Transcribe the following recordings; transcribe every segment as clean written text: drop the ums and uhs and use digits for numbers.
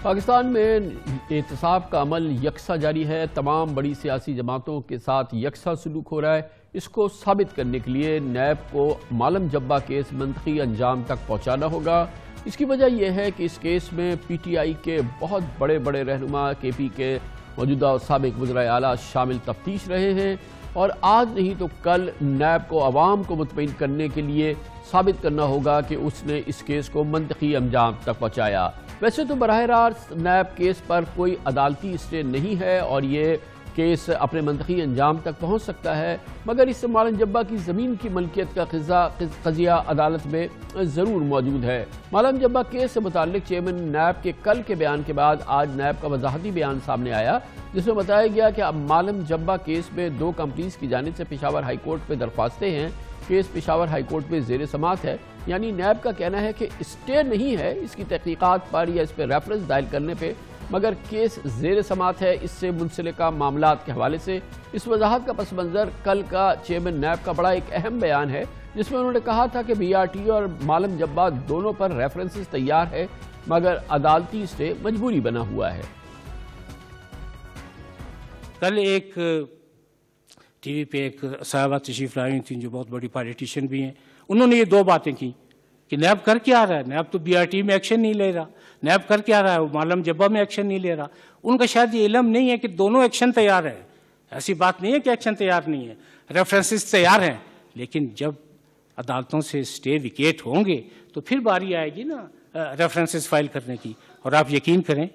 پاکستان میں احتساب کا عمل یکساں جاری ہے۔ تمام بڑی سیاسی جماعتوں کے ساتھ یکساں سلوک ہو رہا ہے۔ اس کو ثابت کرنے کے لیے نیب کو مالم جبہ کیس منطقی انجام تک پہنچانا ہوگا۔ اس کی وجہ یہ ہے کہ اس کیس میں پی ٹی آئی کے بہت بڑے رہنما کے پی کے موجودہ اور سابق وزرائے اعلیٰ شامل تفتیش رہے ہیں، اور آج نہیں تو کل نیب کو عوام کو مطمئن کرنے کے لیے ثابت کرنا ہوگا کہ اس نے اس کیس کو منطقی انجام تک پہنچایا۔ ویسے تو براہ راست نیب کیس پر کوئی عدالتی اسٹے نہیں ہے اور یہ کیس اپنے منطقی انجام تک پہنچ سکتا ہے، مگر اس سے مالم جبہ کی زمین کی ملکیت کا قضیہ عدالت میں ضرور موجود ہے۔ مالم جبہ کیس سے متعلق چیئرمین نیب کے کل کے بیان کے بعد آج نیب کا وضاحتی بیان سامنے آیا، جس میں بتایا گیا کہ اب مالم جبہ کیس میں 2 کمپنیز کی جانب سے پشاور ہائی کورٹ میں درخواستیں ہیں۔ کیس پشاور ہائی کورٹ میں زیر سماعت ہے، یعنی نیب کا کہنا ہے کہ اسٹے نہیں ہے اس کی تحقیقات پر یا اس پہ ریفرنس دائر کرنے پہ، مگر کیس زیر سماعت ہے اس سے منسلکہ معاملات کے حوالے سے۔ اس وضاحت کا پس منظر کل کا چیئرمین نیب کا بڑا ایک اہم بیان ہے، جس میں انہوں نے کہا تھا کہ بی آر ٹی اور مالم جبہ دونوں پر ریفرنسز تیار ہے، مگر عدالتی اسٹے مجبوری بنا ہوا ہے۔ کل ایک ٹی وی پہ ایک صاحبہ تشریف لائی تھیں جو بہت بڑی پالیٹیشین بھی ہیں، انہوں نے یہ 2 باتیں کی کہ نیب کر کیا رہا ہے، نیب تو بی آر ٹی میں ایکشن نہیں لے رہا، نیب کر کیا رہا ہے، وہ مالم جبہ میں ایکشن نہیں لے رہا۔ ان کا شاید یہ علم نہیں ہے کہ دونوں ایکشن تیار ہیں۔ ایسی بات نہیں ہے کہ ایکشن تیار نہیں ہے، ریفرنسز تیار ہیں، لیکن جب عدالتوں سے اسٹے ویکیٹ ہوں گے تو پھر باری آئے گی نا ریفرنسز فائل کرنے کی، اور آپ یقین کریں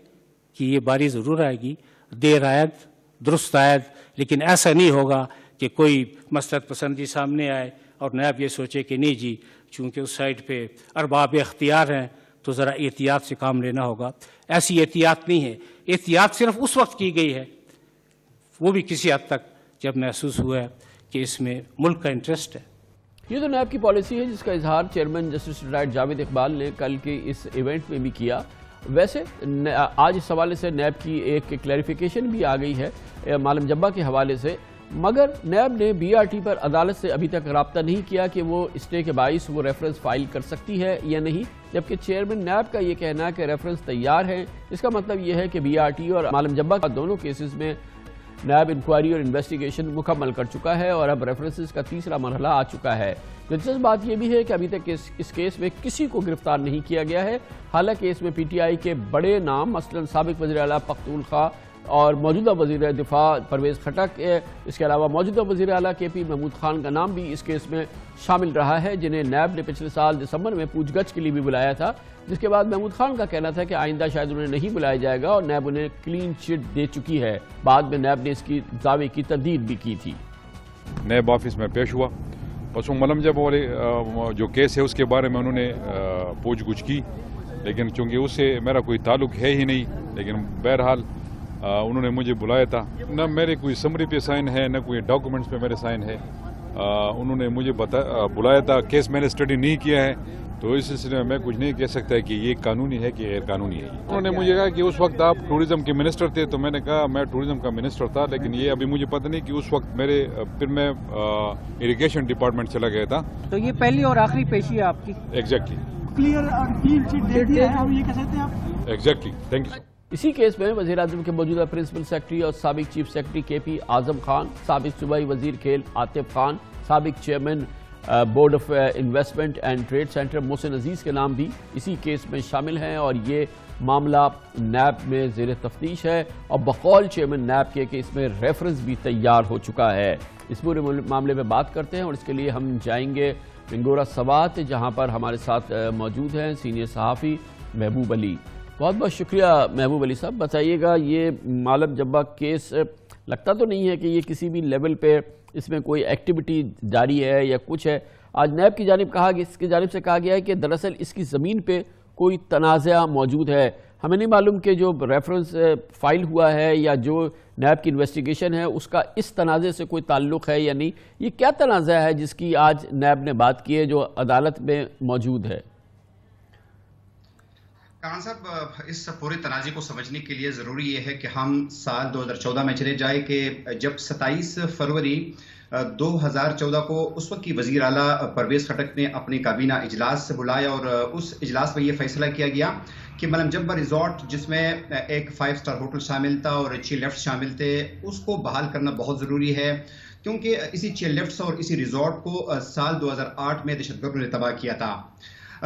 کہ یہ باری ضرور آئے گی، دیر آید درست آید، لیکن ایسا نہیں ہوگا کہ کوئی مصلحت پسندی سامنے آئے اور نیب یہ سوچے کہ نہیں جی چونکہ اس سائڈ پہ ارباب اختیار ہیں تو ذرا احتیاط سے کام لینا ہوگا۔ ایسی احتیاط نہیں ہے، احتیاط صرف اس وقت کی گئی ہے، وہ بھی کسی حد تک جب محسوس ہوا ہے کہ اس میں ملک کا انٹرسٹ ہے۔ یہ تو نیب کی پالیسی ہے جس کا اظہار chairman justice retired Javed Iqbal نے کل کے اس ایونٹ میں بھی کیا۔ ویسے آج اس حوالے سے نیب کی ایک کلیریفیکیشن بھی آ گئی ہے مالم جبہ کے حوالے سے، مگر نیب نے بی آر ٹی پر عدالت سے ابھی تک رابطہ نہیں کیا کہ وہ اسٹے کے باعث وہ ریفرنس فائل کر سکتی ہے یا نہیں، جبکہ چیئرمین نیب کا یہ کہنا ہے کہ ریفرنس تیار ہے۔ اس کا مطلب یہ ہے کہ بی آر ٹی اور مالم جبہ کا دونوں کیسز میں نیب انکوائری اور انویسٹیگیشن مکمل کر چکا ہے اور اب ریفرنسز کا تیسرا مرحلہ آ چکا ہے۔ دلچسپ بات یہ بھی ہے کہ ابھی تک اس کیس میں کسی کو گرفتار نہیں کیا گیا ہے، حالانکہ اس میں پی ٹی آئی کے بڑے نام مثلا سابق وزیر اعلیٰ پختونخوا اور موجودہ وزیر دفاع پرویز خٹک، اس کے علاوہ موجودہ وزیر اعلیٰ کے پی محمود خان کا نام بھی اس کیس میں شامل رہا ہے، جنہیں نیب نے پچھلے سال دسمبر میں پوچھ گچھ کے لیے بھی بلایا تھا، جس کے بعد محمود خان کا کہنا تھا کہ آئندہ شاید انہیں نہیں بلایا جائے گا اور نیب انہیں کلین چٹ دے چکی ہے۔ بعد میں نیب نے اس کی دعوے کی تردید بھی کی تھی۔ نیب آفس میں پیش ہوا، بس وہ مالم جبہ والے جو کیس ہے اس کے بارے میں انہوں نے پوچھ گچھ کی، لیکن چونکہ اس سے میرا کوئی تعلق ہے ہی نہیں، لیکن بہرحال انہوں نے مجھے بلایا تھا۔ نہ میرے کوئی سمری پہ سائن ہے نہ کوئی ڈاکومنٹس پہ میرے سائن ہے۔ انہوں نے مجھے بلایا تھا، کیس میں نے اسٹڈی نہیں کیا ہے تو اس سلسلے میں کچھ نہیں کہہ سکتا کہ یہ قانونی ہے کہ غیر قانونی ہے۔ انہوں نے مجھے کہا کہ اس وقت آپ ٹورزم کے منسٹر تھے، تو میں نے کہا میں ٹورزم کا منسٹر تھا، لیکن یہ ابھی مجھے پتہ نہیں کہ اس وقت پھر میں اریگیشن ڈپارٹمنٹ چلا گیا تھا۔ تو یہ پہلی اور آخری پیشی ہے آپ کی؟ ایگزیکٹلی کلیئر اور کلین چٹ دے دیا ہے، یہ کہہ سکتے ہیں آپ؟ Exactly, thank you. اسی کیس میں وزیر اعظم کے موجودہ پرنسپل سیکرٹری اور سابق چیف سیکرٹری کے پی اعظم خان، سابق صوبائی وزیر کھیل عاطف خان، سابق chairman board of investment and trade centre Mohsin Aziz کے نام بھی اسی کیس میں شامل ہیں، اور یہ معاملہ نیب میں زیر تفتیش ہے، اور بقول چیئرمین نیب کے کہ اس میں ریفرنس بھی تیار ہو چکا ہے۔ اس پورے معاملے میں بات کرتے ہیں اور اس کے لیے ہم جائیں گے پنگورا سوات، جہاں پر ہمارے ساتھ موجود ہیں سینئر صحافی محبوب علی۔ بہت بہت شکریہ محبوب علی صاحب۔ بتائیے گا یہ مالم جبہ کیس لگتا تو نہیں ہے کہ یہ کسی بھی لیول پہ اس میں کوئی ایکٹیویٹی جاری ہے یا کچھ ہے؟ آج نیب کی جانب اس کی جانب سے کہا گیا ہے کہ دراصل اس کی زمین پہ کوئی تنازعہ موجود ہے۔ ہمیں نہیں معلوم کہ جو ریفرنس فائل ہوا ہے یا جو نیب کی انویسٹیگیشن ہے اس کا اس تنازع سے کوئی تعلق ہے یا نہیں، یہ کیا تنازع ہے جس کی آج نیب نے بات کی ہے جو عدالت میں موجود ہے؟ کان صاحب، اس پورے تنازع کو سمجھنے کے لیے ضروری یہ ہے کہ ہم سال 2014 میں چلے جائے کہ جب 27 فروری 2014 کو اس وقت کی وزیر اعلیٰ پرویز خٹک نے اپنی کابینہ اجلاس سے بلایا اور اس اجلاس میں یہ فیصلہ کیا گیا کہ ملم جبہ ریزورٹ جس میں ایک 5 اسٹار ہوٹل شامل تھا اور 6 لفٹ شامل تھے اس کو بحال کرنا بہت ضروری ہے، کیونکہ اسی 6 لفٹس اور اسی ریزورٹ کو سال 2008 میں دہشت گردوں نے تباہ کیا تھا۔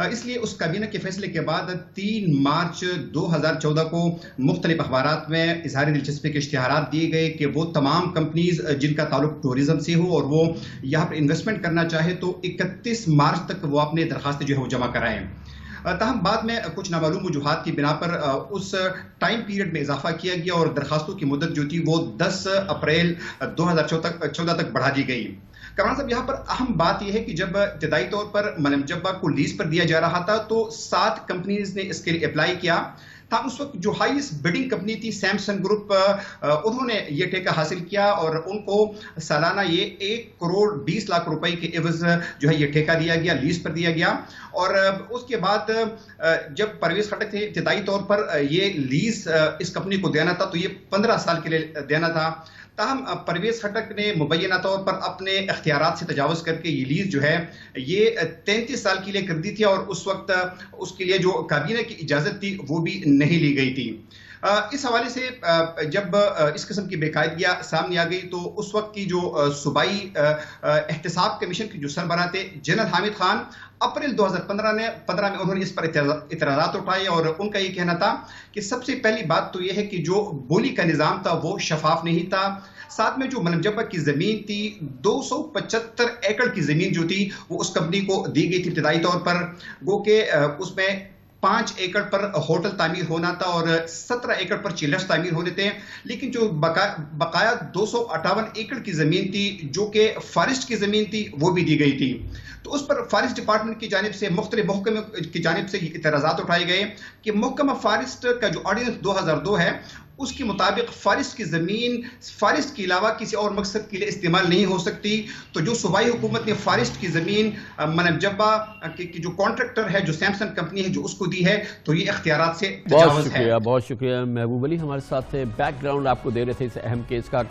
اس لیے اس کابینہ کے فیصلے کے بعد 3 مارچ 2014 کو مختلف اخبارات میں اظہار دلچسپی کے اشتہارات دیے گئے کہ وہ تمام کمپنیز جن کا تعلق ٹورزم سے ہو اور وہ یہاں پر انویسٹمنٹ کرنا چاہے تو 31 مارچ تک وہ اپنے درخواستیں جو ہے وہ جمع کرائیں۔ تاہم بعد میں کچھ نامعلوم وجوہات کی بنا پر اس ٹائم پیریڈ میں اضافہ کیا گیا اور درخواستوں کی مدت جو تھی وہ 10 اپریل 2014 تک بڑھا دی گئی۔ کمران صاحب، یہاں پر اہم بات یہ ہے کہ جب ابتدائی طور پر ملم جبہ کو لیز پر دیا جا رہا تھا تو 7 کمپنیز نے اس کے لیے اپلائی کیا تھا۔ اس وقت جو ہائیسٹ بڈنگ کمپنی تھی سیمسنگ گروپ، انہوں نے یہ ٹھیکہ حاصل کیا اور ان کو سالانہ یہ 1 کروڑ 20 لاکھ روپے کے عوض جو ہے یہ ٹھیکہ دیا گیا، لیز پر دیا گیا۔ اور اس کے بعد جب پرویز خٹک تھے ابتدائی طور پر یہ لیز اس کمپنی کو دینا تھا تو یہ 15 سال کے لیے دینا تھا۔ تاہم پرویز خٹک نے مبینہ طور پر اپنے اختیارات سے تجاوز کر کے یہ لیز جو ہے یہ 33 سال کے لیے کر دی تھی اور اس وقت اس کے لیے جو کابینہ کی اجازت تھی وہ بھی نہیں لی گئی تھی۔ اس حوالے سے جب اس قسم کی بے قاعدگیاں سامنے آ گئی تو اس وقت کی جو صوبائی احتساب کمیشن کے جو سربراہ تھے جنرل حامد خان، اپریل 2015 میں انہوں نے اس پر اعتراضات اٹھائے اور ان کا یہ کہنا تھا کہ سب سے پہلی بات تو یہ ہے کہ جو بولی کا نظام تھا وہ شفاف نہیں تھا، ساتھ میں جو ملم جبہ کی زمین تھی 275 ایکڑ کی زمین جو تھی وہ اس کمپنی کو دی گئی تھی ابتدائی طور پر، گو کہ اس میں 5 ایکڑ پر ہوٹل تعمیر ہونا تھا اور 17 ایکڑ پر چیلرز تعمیر ہونے تھے، لیکن جو بقایا 258 ایکڑ کی زمین تھی جو کہ فارسٹ کی زمین تھی وہ بھی دی گئی تھی۔ تو اس پر فارسٹ ڈپارٹمنٹ کی جانب سے مختلف محکموں کی جانب سے اعتراضات اٹھائے گئے کہ محکمہ فارسٹ کا جو آرڈیننس 2002 ہے اس کے مطابق فارسٹ کی زمین فارسٹ کے علاوہ کسی اور مقصد کے لیے استعمال نہیں ہو سکتی، تو جو صوبائی حکومت نے فارسٹ کی زمین ملم جبہ کی جو کانٹریکٹر ہے جو سیمسنگ کمپنی ہے جو اس کو دی ہے تو یہ اختیارات سے تجاوز ہے۔ بہت شکریہ محبوب علی ہمارے ساتھ بیک گراؤنڈ آپ کو دے رہے تھے اس اہم کیس کا۔